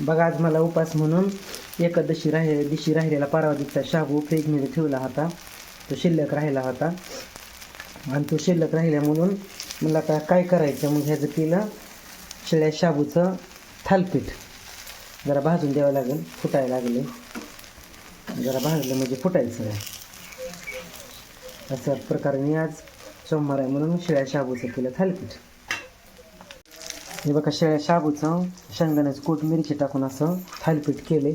बघा आज मला उपास म्हणून एकादशी दिवशी राहिलेला परवा शाबू फ्रीजमध्ये ठेवला होता. तो शिल्लक राहिला होता आणि तो शिल्लक राहिला म्हणून मला आता काय करायचं. मग ह्याचं केलं शिळ्या शाबूचं थालपीठ. जरा भाजून द्यावं लागेल, फुटायला लागले. जरा भाजलं म्हणजे फुटायचं आहे. अशा प्रकारे आज सोमवार आहे म्हणून शिळ्या शाबूचं केलं थालपीठ. हे बघा शिळ्या शाबूचं शेंगदाण्याचं कूट मिरची टाकून असं थालपीठ केले.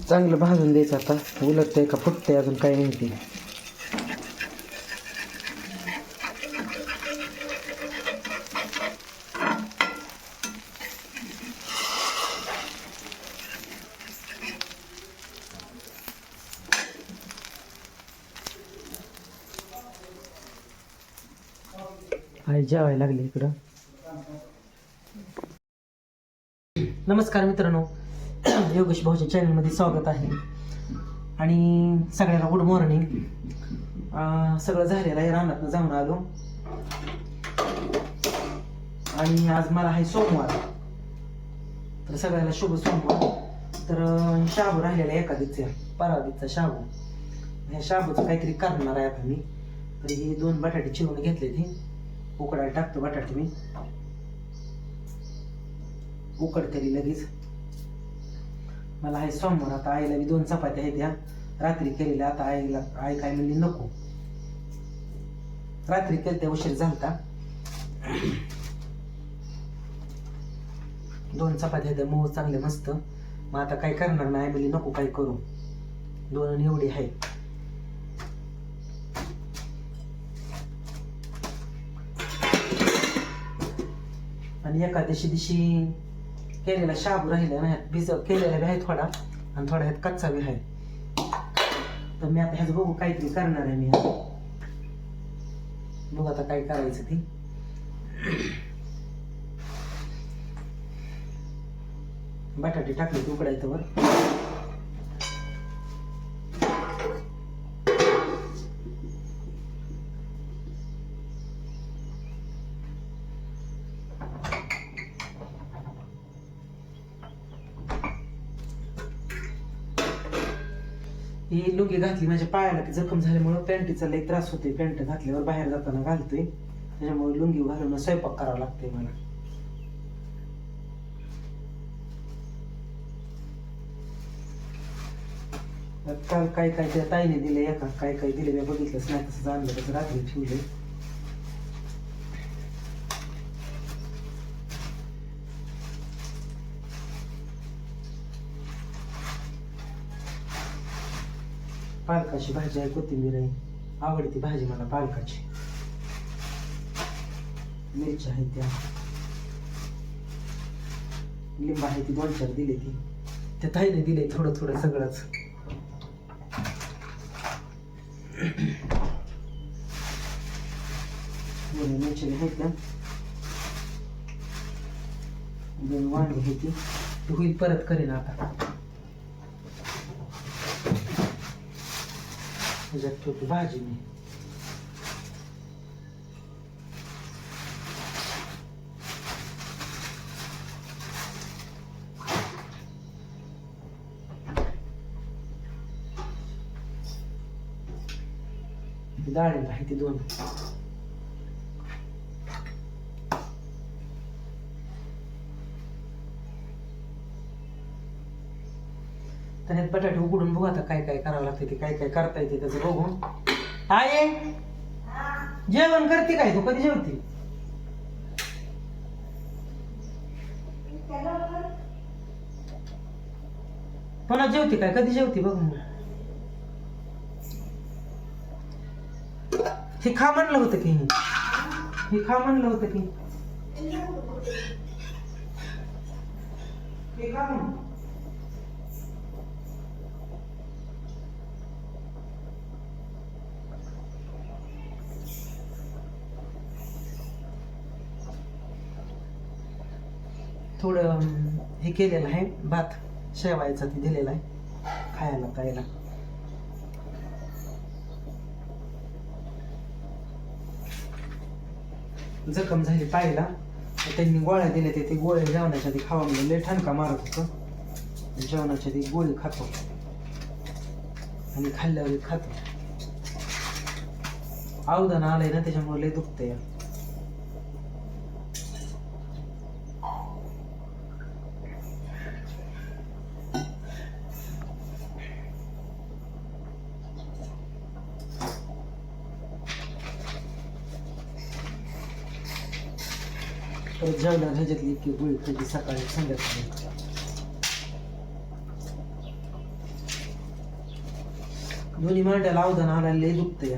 चांगलं भाजून द्यायचं. आता उलटतंय का फुटतंय अजून काही माहिती. आई जेवायला लागली इकडं. नमस्कार मित्रांनो, योगेश भाऊच्या चॅनलमध्ये स्वागत आहे. आणि सगळ्यांना गुड मॉर्निंग. सगळं झालेलं आहे, रानातनं जाऊन आलो. आणि आज मला आहे सोमवार, तर सगळ्याला शुभ सोमवार. तर शाबू राहिलेला एकादीचा परादीचा शाबू. ह्या शाबूचं काहीतरी करणार आहे आता मी. तर ही 2 बटाटे चिरून घेतले, ते उकडायला टाकतो. बटाटे मी उकडतली लगेच. मला आहे सोमवार. आता आईला बी 2 चपात्या आहेत त्या रात्री केलेल्या. आता आई काय म्हणली नको. रात्री केलं त्या उशीर झालता. 2 चपात्या आहेत मऊ चांगले मस्त. मग आता काय करणार नाही, म्हणली नको काय करू. 2 एवढी आहेत. आणि एकादशी दिवशी केलेला शाबू राहिला नाही, केलेला बी आहे थोडा आणि थोडा ह्यात कच्चा बी आहे. तर मी आता ह्याच बघू काहीतरी करणार आहे मी. बघू आता काय करायचं ती. बटाटे टाकले ते उकडायचं वर. ही लुंगी घातली माझ्या पायाला की जखम झाल्यामुळे पॅन्टीचा लई त्रास होते. पॅन्ट घातल्यावर बाहेर जाताना घालतोय, त्याच्यामुळे लुंगी घालून स्वयंपाक करावा लागतोय मला. काल काय काय त्या ताईने दिले, एका काय काय दिले मी बघितलंच नाही. तसं आणलं तसं रात्री ठेवले. पालकाची भाजी आहे, कोथिंबीर आहे. आवडती भाजी मला पालकाची. मिरच्या आहेत त्या, लिंब आहे ती 2-4 दिले. ती त्या ताईने दिले थोडं थोडं सगळंच. मिरच्या आहेत ना, 2 वांगी आहे ती होईल परत करेन आता. त्याच्यात ठेवतो भाजी मी. डाळी आहे ती 2. त्याच्यात बटाटे उकडून बघू आता काय काय करावं लागते. ते काय काय करता येते त्याचं बघून. आहे जेवण करते काय तू? कधी जेवते? पुन्हा जेवते काय? कधी जेवते बघ. हे खा म्हणलं होतं की, हे खा म्हणलं होतं की, हे खा म्हणून. थोडं हे केलेलं आहे भात शेवायचा, ते दिलेला आहे खायला प्यायला. जखम झाली पायला, त्यांनी गोळ्या दिल्या ते गोळ्या जेवणाच्या आधी खावा म्हणजे लय ठणका मारत होतं. जेवणाच्या आधी गोळी खातो आणि खाल्ल्यावर खातो. अवदान आलंय ना त्याच्यामुळे लय दुखतंय. परत जेवणात ह्याच्यातली इतकी गोळी खायची सकाळी संध्याकाळी. दोन्ही मांड्याला अवदान आला लय दुखतंय.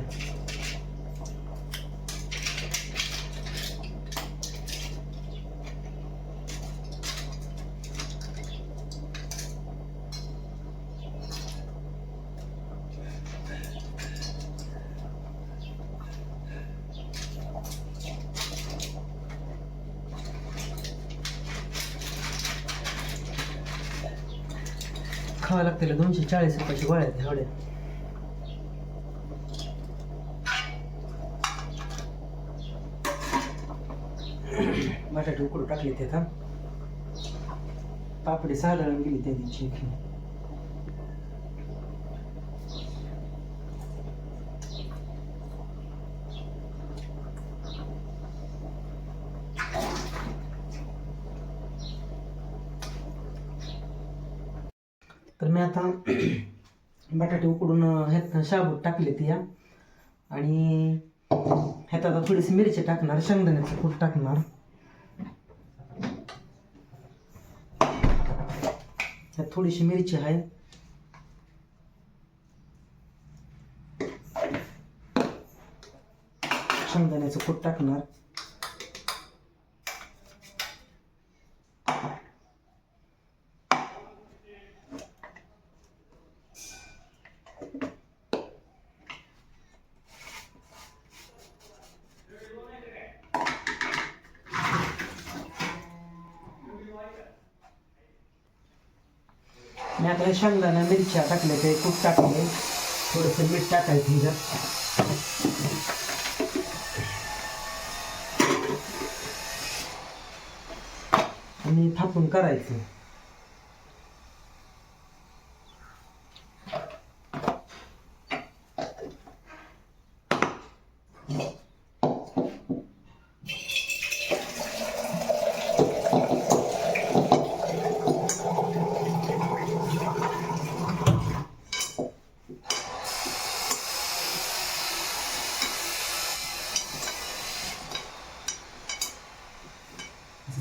खावं लागतं 240 रुपयाची गोळ्या आहेत एवढ्या. बटाटे उकडून टाकले ते आता. पापडी साधारण गेली त्या दिवशी. तर मी आता बटाटे उकडून ह्यात शाबूत टाकले ती आणि ह्यात आता थोडीशी मिरची टाकणार, शेंगदाण्याचं कूट टाकणार. ह्यात थोडीशी मिरची आहे, शेंगदाण्याचं कूट टाकणार. मी आता शेंगदाणा मिरच्या टाकल्या ते कूट टाकले, थोडंसं मीठ टाकायचं ह्याच्यात आणि थापून करायचं.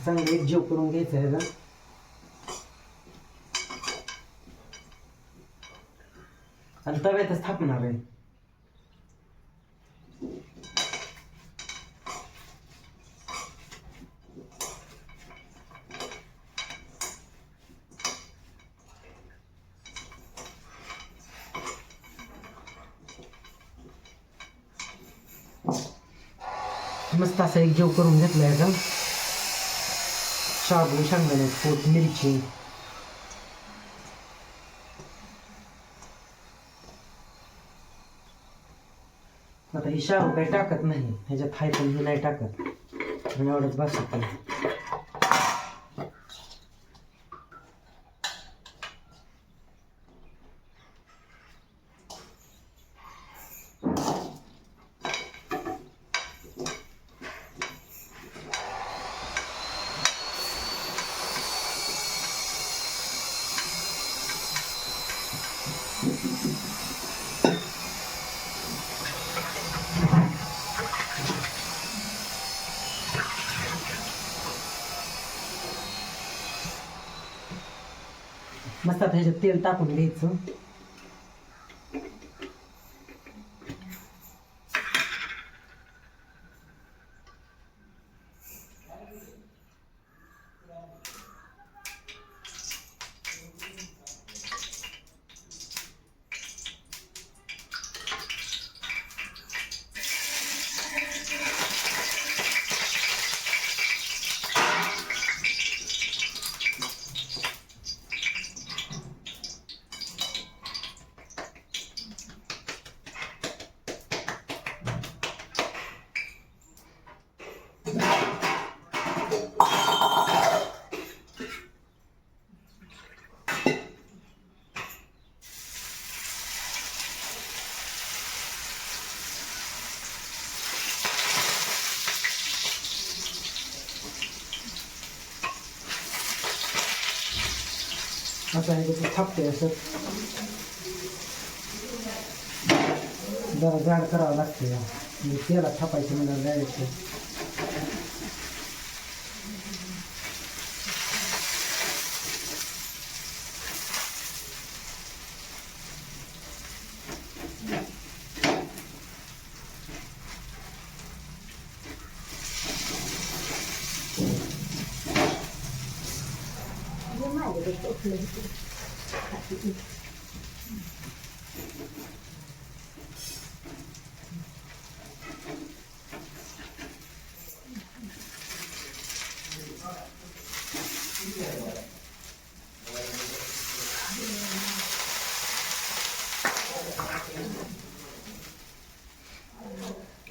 चांगलं एक जीव करून घ्यायचं आहे ना. आणि तव्यातच थापणार आहे. मस्त असा एक जीव करून घेतला आहे का. शाबू, शेंगदाण्याचं कूट, मिरची. आता ही शाबू काही टाकत नाही ह्याच्यात, हाय पण ही नाही टाकत आणि एवढंच बस होतं. मस्त आता ह्याच्यात तेल टाकून घ्यायचं. असं आहे की थापते असं जरा जाड करावं लागते म्हणजे त्याला थापायचं म्हणजे डायरेक्ट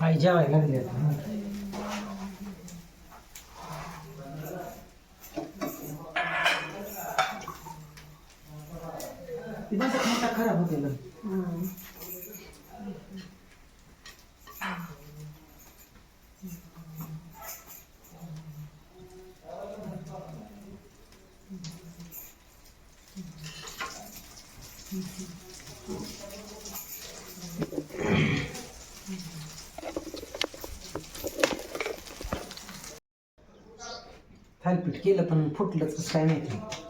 आई जेवायला लागली आता मोठा खराब होते थालीपीठ केलं पण फुटलंच कसं काय माहिती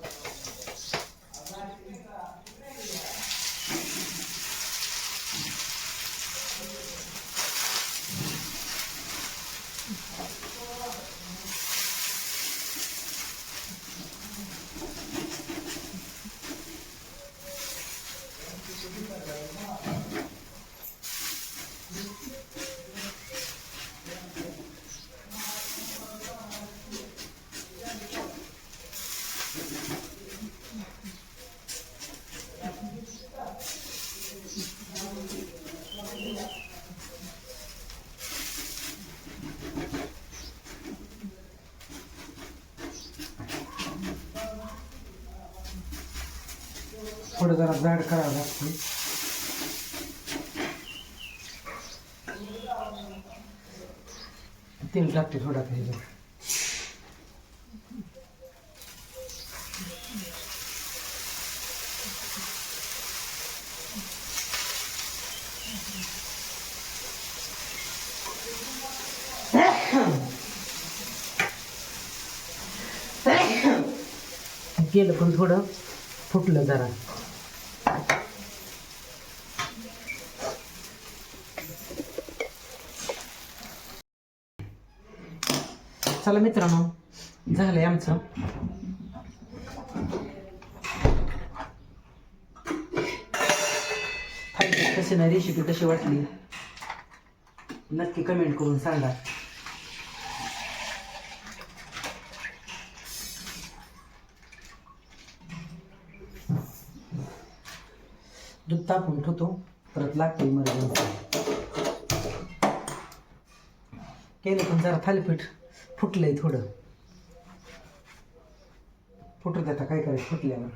थोडं जरा जाड करावं लागते तेल टाकते थोडा काही केलं पण थोडं फुटलं जरा चला मित्रांनो झालंय आमचं कशी नाही रेसिपी कशी वाटली नक्की कमेंट करून सांगा दूध तापून ठेवतो परत लागते इमर्जन्सी केलं पण जरा थालीपीठ फुटलंय थोडं फुटत आता काय करायचं फुटल्यावर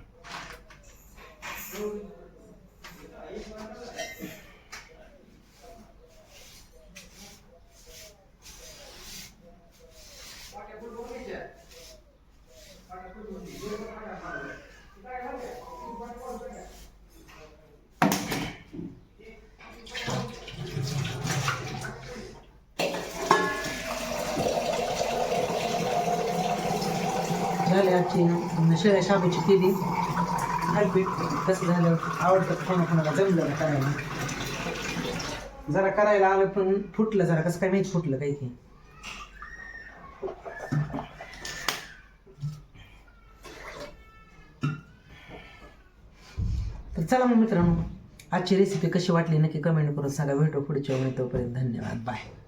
झाले आजची शेळ्या शाबूची केली थालीपीठ कसं झालं आवडतं कोणाकोणाला जमलं ना करायला जरा करायला आलं पण फुटलं जरा कसं काय माहिती फुटलं काही की तर चला मग मित्रांनो आजची रेसिपी कशी वाटली नक्की कमेंट करून सांगा भेटू पुढच्या वेळी तोपर्यंत धन्यवाद बाय